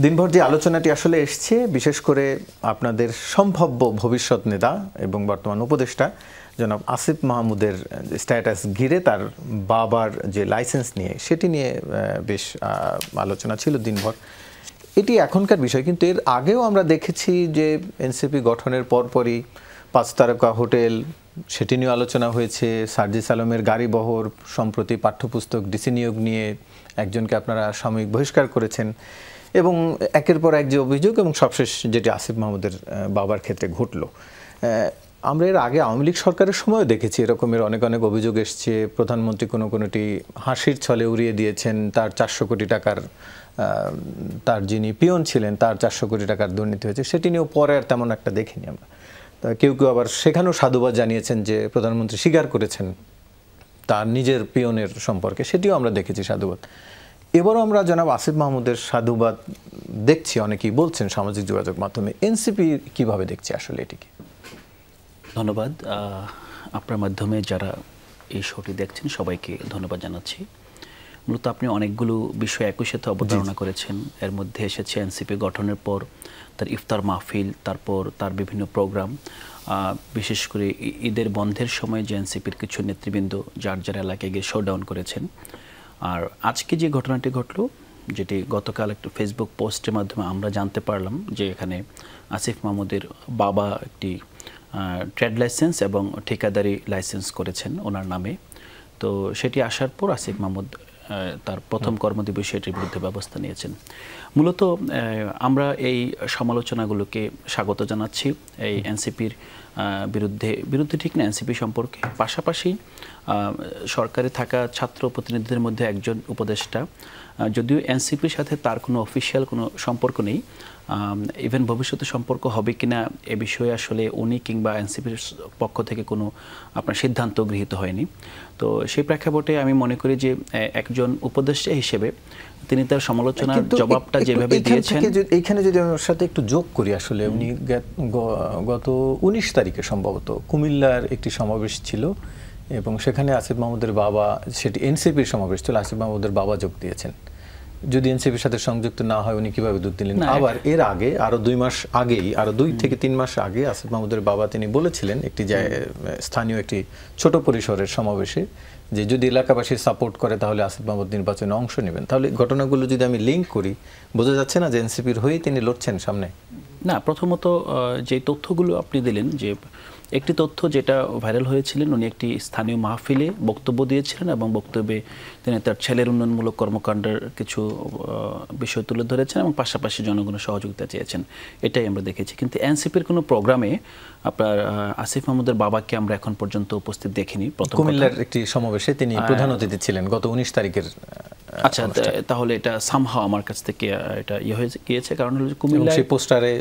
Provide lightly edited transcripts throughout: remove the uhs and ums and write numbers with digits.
দিনভর যে আলোচনাটি আসলে এসছে, বিশেষ করে আপনাদের সম্ভাব্য ভবিষ্যৎ নেতা এবং বর্তমান উপদেষ্টা জনাব আসিফ মাহমুদের স্ট্যাটাস ঘিরে তার বাবার যে লাইসেন্স নিয়ে, সেটি নিয়ে বেশ আলোচনা ছিল দিনভর। এটি এখনকার বিষয়, কিন্তু এর আগেও আমরা দেখেছি যে এনসিপি গঠনের পরপরই 5 তারকা হোটেল, সেটি নিয়ে আলোচনা হয়েছে। সার্জিস আলমের গাড়িবহর, সম্প্রতি পাঠ্যপুস্তক ডিসি নিয়োগ নিয়ে একজনকে আপনারা সাময়িক বহিষ্কার করেছেন, এবং একের পর এক যে অভিযোগ, এবং সবশেষ যেটি আসিফ মাহমুদের বাবার ক্ষেত্রে ঘটল। আমরা এর আগে আওয়ামী লীগ সরকারের সময়ও দেখেছি এরকমের অনেক অনেক অভিযোগ এসছে। প্রধানমন্ত্রী কোনোটি হাসির ছলে উড়িয়ে দিয়েছেন, তার 400 কোটি টাকার, তার যিনি পিয়ন ছিলেন তার 400 কোটি টাকার দুর্নীতি হয়েছে। সেটি নিয়েও পরে আর তেমন একটা দেখিনি আমরা। কেউ কেউ আবার সেখানেও সাধুবাদ জানিয়েছেন যে প্রধানমন্ত্রী স্বীকার করেছেন তার নিজের পিয়নের সম্পর্কে, সেটিও আমরা দেখেছি সাধুবাদ। এবারও আমরা জনাব আসিফ মাহমুদের সাধুবাদ দেখছি, অনেকেই বলছেন সামাজিক যোগাযোগ মাধ্যমে। এনসিপি কিভাবে দেখছে আসলে এটিকে? ধন্যবাদ। আপনার মাধ্যমে যারা এই শোটি দেখছেন সবাইকে ধন্যবাদ জানাচ্ছি। মূলত আপনি অনেকগুলো বিষয় একই সাথে অবতারণা করেছেন। এর মধ্যে এসেছে এনসিপি গঠনের পর তার ইফতার মাহফিল, তারপর তার বিভিন্ন প্রোগ্রাম, বিশেষ করে ঈদের বন্ধের সময় যে এনসিপির কিছু নেতৃবৃন্দ যার যার এলাকায় গিয়ে শোডাউন করেছেন। আর আজকে যে ঘটনাটি ঘটলো, যেটি গতকাল একটা ফেসবুক পোস্টের মাধ্যমে আমরা জানতে পারলাম যে এখানে আসিফ মাহমুদের বাবা একটি ট্রেড লাইসেন্স এবং ঠিকাদারি লাইসেন্স করেছেন ওনার নামে। তো সেটি আসার পর আসিফ মাহমুদ তার প্রথম কর্মদিবসে এটির বিরুদ্ধে ব্যবস্থা নিয়েছেন। মূলত আমরা এই সমালোচনাগুলোকে স্বাগত জানাচ্ছি। এই এনসিপির বিরুদ্ধে ঠিক না, এনসিপি সম্পর্কে। পাশাপাশি সরকারে থাকা ছাত্র প্রতিনিধিদের মধ্যে একজন উপদেষ্টা, যদিও এনসিপির সাথে তার কোনো অফিসিয়াল কোনো সম্পর্ক নেই, ইভেন ভবিষ্যতে সম্পর্ক হবে কিনা এ বিষয়ে আসলে উনি কিংবা এনসিপির পক্ষ থেকে কোনো আপনার সিদ্ধান্ত গৃহীত হয়নি। তো সেই প্রেক্ষাপটে আমি মনে করি যে একজন উপদেষ্টা হিসেবে তিনি তার সমালোচনার জবাবটা যেভাবে দিয়েছেন। এইখানে যদি আমি ওর সাথে একটু যোগ করি, আসলে উনি গত 19 তারিখে সম্ভবত কুমিল্লার একটি সমাবেশ ছিল, এবং সেখানে আসিফ মাহমুদের বাবা, সেটি এনসিপির সমাবেশ ছিল, আসিফ মাহমুদের বাবা যোগ দিয়েছেন। যদি এনসিপির সাথে সংযুক্ত না হয় উনি কিভাবে যোগ দিলেন? আবার এর আগে আরো 2 মাস আগেই, আরো 2 থেকে 3 মাস আগে আসিফ মাহমুদের বাবা তিনি বলেছিলেন একটি স্থানীয় একটি ছোট পরিসরের সমাবেশে যে যদি এলাকাবাসী সাপোর্ট করে তাহলে আসিফ মাহমুদ নির্বাচনে অংশ নেবেন। তাহলে ঘটনাগুলো যদি আমি লিঙ্ক করি, বোঝা যাচ্ছে না যে এনসিপির হয়েই তিনি লড়ছেন সামনে? না, প্রথমত যে তথ্যগুলো আপনি দিলেন, যে একটি তথ্য যেটা ভাইরাল হয়েছিলেন, উনি একটি স্থানীয় মাহফিলে বক্তব্য দিয়েছিলেন এবং বক্তব্যে তিনি তার ছেলের উন্নয়নমূলক কর্মকাণ্ডের কিছু বিষয় তুলে ধরেছেন এবং পাশাপাশি জনগণের সহযোগিতা চেয়েছেন, এটাই আমরা দেখেছি। কিন্তু এনসিপির কোনো প্রোগ্রামে আপনার আসিফ মাহমুদের বাবাকে আমরা এখন পর্যন্ত উপস্থিত দেখিনি। কুমিল্লার একটি সমাবেশে তিনি প্রধান অতিথি ছিলেন গত 19 তারিখের। আচ্ছা, তাহলে এটা সামহাও আমার কাছ থেকে এটা হয়ে গিয়েছে, কারণ হলো কুমিল্লার সেই পোস্টারে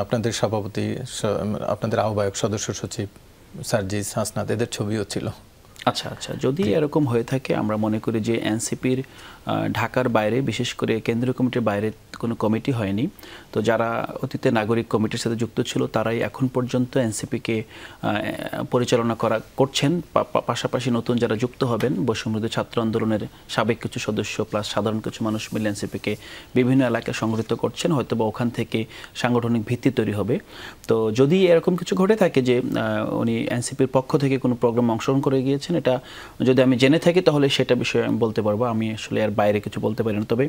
আপনাদের সভাপতি, আপনাদের আহ্বায়ক, সদস্য সচিব সার্জিস, হাসনাত, এদের ছবিও ছিল। আচ্ছা আচ্ছা, যদি এরকম হয়ে থাকে, আমরা মনে করি যে এনসিপির ঢাকার বাইরে, বিশেষ করে কেন্দ্রীয় কমিটির বাইরে কোনো কমিটি হয়নি। তো যারা অতীতে নাগরিক কমিটির সাথে যুক্ত ছিল তারাই এখন পর্যন্ত এনসিপিকে পরিচালনা করছেন। পাশাপাশি নতুন যারা যুক্ত হবেন, বৈষম্যবিরোধী ছাত্র আন্দোলনের সাবেক কিছু সদস্য প্লাস সাধারণ কিছু মানুষ মিলে এনসিপিকে বিভিন্ন এলাকায় সংগঠিত করছেন। হয়তো বা ওখান থেকে সাংগঠনিক ভিত্তি তৈরি হবে। তো যদি এরকম কিছু ঘটে থাকে যে উনি এনসিপির পক্ষ থেকে কোনো প্রোগ্রামে অংশগ্রহণ করে গিয়েছেন, এটা যদি আমি জেনে থাকি তাহলে সেটা বিষয়ে আমি বলতে পারবো। আমি আসলে এর বাইরে কিছু বলতে পারি না। তবে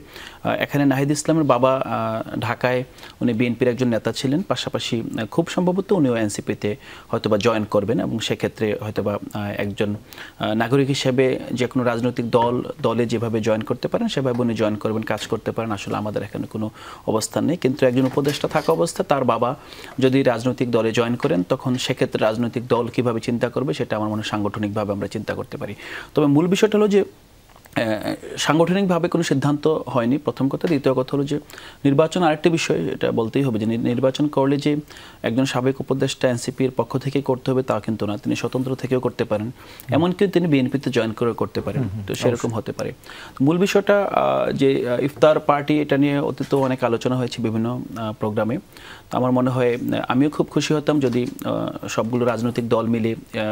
এখানে নাহিদ ইসলামের বাবা ঢাকায়, উনি বিএনপির একজন নেতা ছিলেন, পাশাপাশি খুব সম্ভবত উনিও এনসিপিতে হয়তোবা জয়েন করবেন, এবং সেক্ষেত্রে হয়তোবা একজন নাগরিক হিসেবে যে কোনো রাজনৈতিক দলে যেভাবে জয়েন করতে পারেন সেভাবে উনি জয়েন করবেন, কাজ করতে পারেন। আসলে আমাদের এখানে কোনো অবস্থান নেই। কিন্তু একজন উপদেষ্টা থাকা অবস্থা তার বাবা যদি রাজনৈতিক দলে জয়েন করেন, তখন সেক্ষেত্রে রাজনৈতিক দল কীভাবে চিন্তা করবে সেটা আমার মনে হয় সাংগঠনিকভাবে আমরা চিন্তা করতে পারি। তবে মূল বিষয়টা হলো যে সাংগঠনিকভাবে কোনো সিদ্ধান্ত হয়নি, প্রথম কথা। দ্বিতীয় কথা হলো যে নির্বাচন আরেকটি বিষয়, এটা বলতেই হবে যে নির্বাচন করলে যে একজন সাবেক উপদেষ্টা এনসিপির পক্ষ থেকে করতে হবে তা কিন্তু না, তিনি স্বতন্ত্র থেকেও করতে পারেন, এমনকি তিনি বিএনপিতে জয়েন করে করতে পারেন। তো সেরকম হতে পারে। মূল বিষয়টা যে ইফতার পার্টি, এটা নিয়ে অতীত অনেক আলোচনা হয়েছে বিভিন্ন প্রোগ্রামে। তো আমার মনে হয় আমিও খুব খুশি হতাম যদি সবগুলো রাজনৈতিক দল মিলে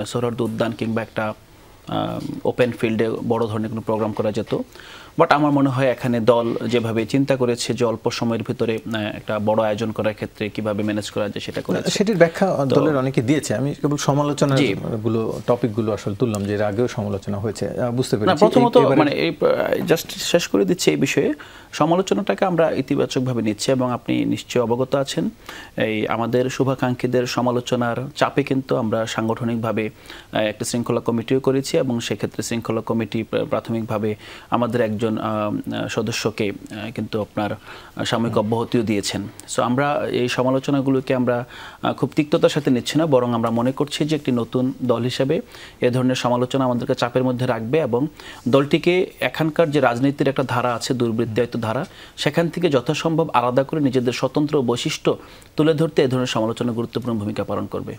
সোহরাওয়ার্দী উদ্যান কিংবা একটা ওপেন ফিল্ডে বড় ধরনের কোনো প্রোগ্রাম করা যেত। বাট আমার মনে হয় এখানে দল যেভাবে চিন্তা করেছে যে অল্প সময়ের ভিতরে একটা বড় আয়োজন করার ক্ষেত্রে কিভাবে ম্যানেজ করা যায় সেটা করেছে। সেটির ব্যাখ্যা দলের অনেকে দিয়েছে, আমি কেবল সমালোচনার টপিকগুলো আসলে তুললাম, যে এর আগেও সমালোচনা হয়েছে, বুঝতে পেরেছি। প্রথমত মানে এই জাস্ট শেষ করে দিচ্ছি এই বিষয়ে, সমালোচনাটাকে আমরা ইতিবাচকভাবে নিচ্ছি এবং আপনি নিশ্চয়ই অবগত আছেন এই আমাদের শুভাকাঙ্ক্ষীদের সমালোচনার চাপে কিন্তু আমরা সাংগঠনিকভাবে একটা শৃঙ্খলা কমিটিও করেছি এবং সেক্ষেত্রে শৃঙ্খলা কমিটি প্রাথমিকভাবে আমাদের একজন সদস্যকে কিন্তু আপনার সাময়িক অব্যাহতিও দিয়েছেন। সো আমরা এই সমালোচনাগুলোকে আমরা খুব তিক্ততার সাথে নিচ্ছি না, বরং আমরা মনে করছি যে একটি নতুন দল হিসেবে এ ধরনের সমালোচনা আমাদেরকে চাপের মধ্যে রাখবে এবং দলটিকে এখানকার যে রাজনীতির একটা ধারা আছে, দুর্বৃত্তায়িত ধারা, সেখান থেকে যথাসম্ভব আলাদা করে নিজেদের স্বতন্ত্র বৈশিষ্ট্য তুলে ধরতে এ ধরনের সমালোচনা গুরুত্বপূর্ণ ভূমিকা পালন করবে।